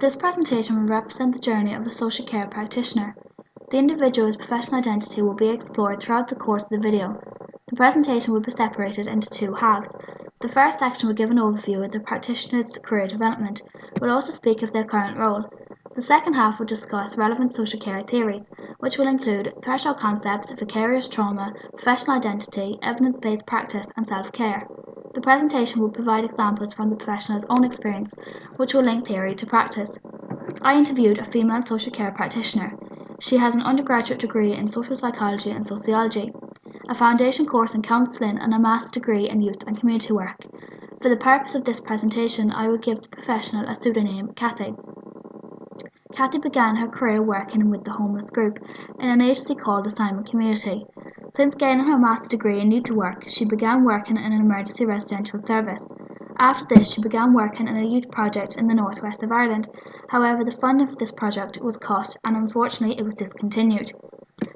This presentation will represent the journey of a social care practitioner. The individual's professional identity will be explored throughout the course of the video. The presentation will be separated into two halves. The first section will give an overview of the practitioner's career development. We'll also speak of their current role. The second half will discuss relevant social care theories, which will include threshold concepts, vicarious trauma, professional identity, evidence-based practice, and self-care. The presentation will provide examples from the professional's own experience, which will link theory to practice. I interviewed a female social care practitioner. She has an undergraduate degree in social psychology and sociology, a foundation course in counselling, and a master's degree in youth and community work. For the purpose of this presentation, I will give the professional a pseudonym, Kathy. Kathy began her career working with the homeless group in an agency called Assignment Community. Since gaining her master's degree in youth work, she began working in an emergency residential service. After this, she began working in a youth project in the northwest of Ireland. However, the funding for this project was cut and unfortunately it was discontinued.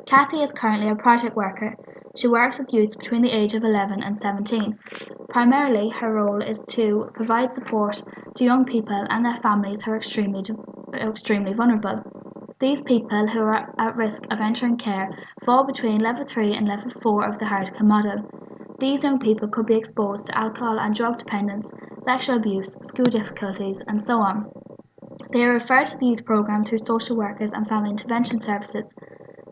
Kathy is currently a project worker. She works with youths between the age of 11 and 17. Primarily, her role is to provide support to young people and their families who are extremely vulnerable. These people who are at risk of entering care fall between level 3 and level 4 of the Hartican model. These young people could be exposed to alcohol and drug dependence, sexual abuse, school difficulties, and so on. They are referred to the youth programme through social workers and family intervention services.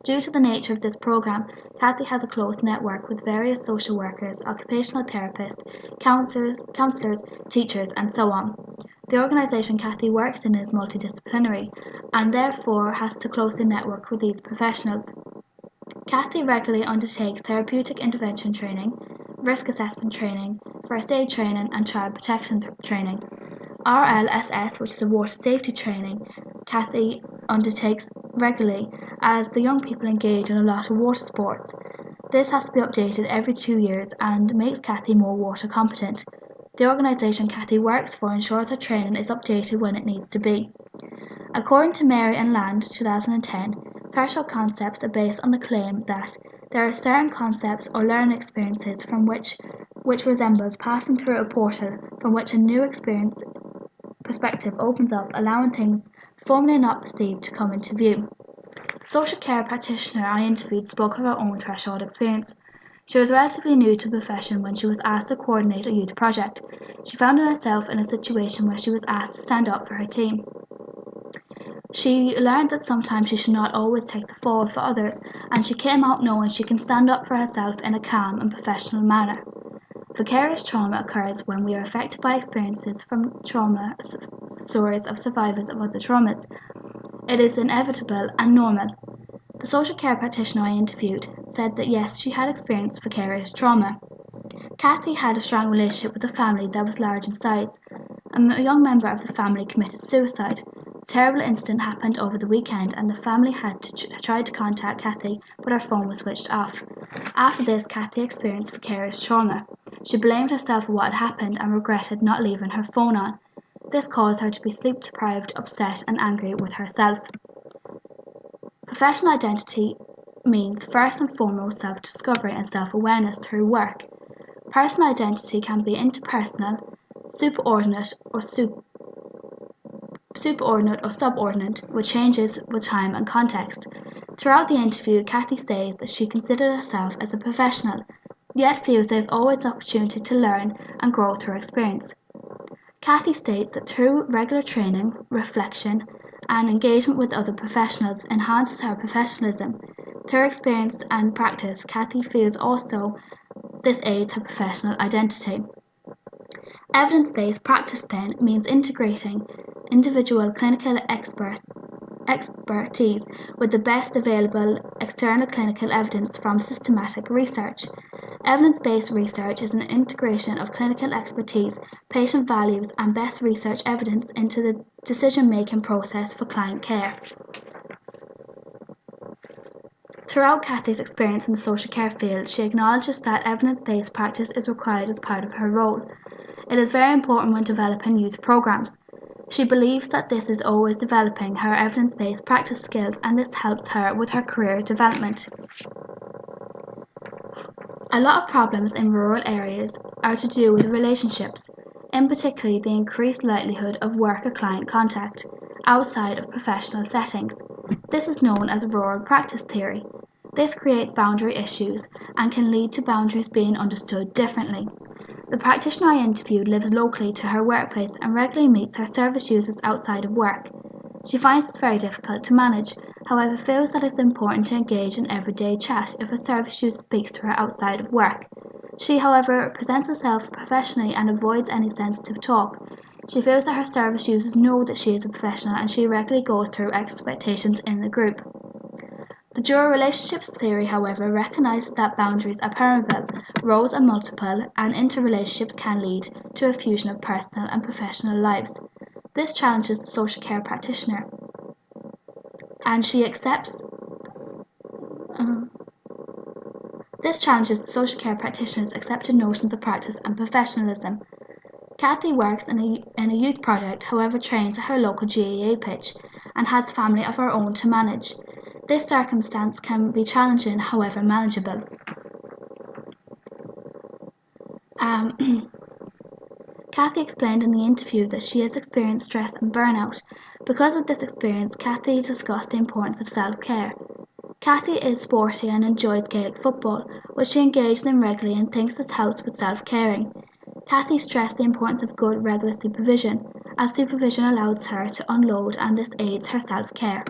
Due to the nature of this programme, Kathy has a close network with various social workers, occupational therapists, counsellors, teachers, and so on. The organisation Kathy works in is multidisciplinary and therefore has to closely network with these professionals. Kathy regularly undertakes therapeutic intervention training, risk assessment training, first aid training, and child protection training. RLSS, which is a water safety training, Kathy undertakes regularly as the young people engage in a lot of water sports. This has to be updated every 2 years and makes Kathy more water competent. The organisation Kathy works for ensures her training is updated when it needs to be. According to Mary and Land 2010, threshold concepts are based on the claim that there are certain concepts or learning experiences from which resembles passing through a portal from which a new experience perspective opens up, allowing things formerly not perceived to come into view. The social care practitioner I interviewed spoke of her own threshold experience. She was relatively new to the profession when she was asked to coordinate a youth project. She found herself in a situation where she was asked to stand up for her team. She learned that sometimes she should not always take the fall for others, and she came out knowing she can stand up for herself in a calm and professional manner. Vicarious trauma occurs when we are affected by experiences from trauma stories of survivors of other traumas. It is inevitable and normal. The social care practitioner I interviewed said that yes, she had experienced vicarious trauma. Kathy had a strong relationship with a family that was large in size. A young member of the family committed suicide. A terrible incident happened over the weekend and the family had tried to contact Kathy, but her phone was switched off. After this, Kathy experienced vicarious trauma. She blamed herself for what had happened and regretted not leaving her phone on. This caused her to be sleep deprived, upset, and angry with herself. Professional identity means first and foremost self-discovery and self-awareness through work. Personal identity can be interpersonal, superordinate or subordinate, which changes with time and context. Throughout the interview, Kathy says that she considers herself as a professional, yet feels there is always opportunity to learn and grow through experience. Kathy states that through regular training, reflection, and engagement with other professionals enhances her professionalism. Through experience and practice, Kathy feels also this aids her professional identity. Evidence-based practice then means integrating individual clinical expertise with the best available external clinical evidence from systematic research. Evidence-based research is an integration of clinical expertise, patient values, and best research evidence into the decision-making process for client care. Throughout Kathy's experience in the social care field, she acknowledges that evidence-based practice is required as part of her role. It is very important when developing youth programs. She believes that this is always developing her evidence-based practice skills and this helps her with her career development. A lot of problems in rural areas are to do with relationships, in particular the increased likelihood of worker-client contact, outside of professional settings. This is known as rural practice theory. This creates boundary issues and can lead to boundaries being understood differently. The practitioner I interviewed lives locally to her workplace and regularly meets her service users outside of work. She finds this very difficult to manage, however feels that it's important to engage in everyday chat if a service user speaks to her outside of work. She, however, presents herself professionally and avoids any sensitive talk. She feels that her service users know that she is a professional and she regularly goes through expectations in the group. The dual relationships theory, however, recognizes that boundaries are permeable, roles are multiple, and interrelationships can lead to a fusion of personal and professional lives. This challenges the social care practitioner, and she accepts. This challenges the social care practitioner's accepted notions of practice and professionalism. Kathy works in a youth project, however trains at her local GAA pitch, and has family of her own to manage. This circumstance can be challenging, however manageable. Kathy explained in the interview that she has experienced stress and burnout. Because of this experience, Kathy discussed the importance of self-care. Kathy is sporty and enjoys Gaelic football, which she engages in regularly and thinks this helps with self-caring. Kathy stressed the importance of good regular supervision, as supervision allows her to unload and this aids her self-care.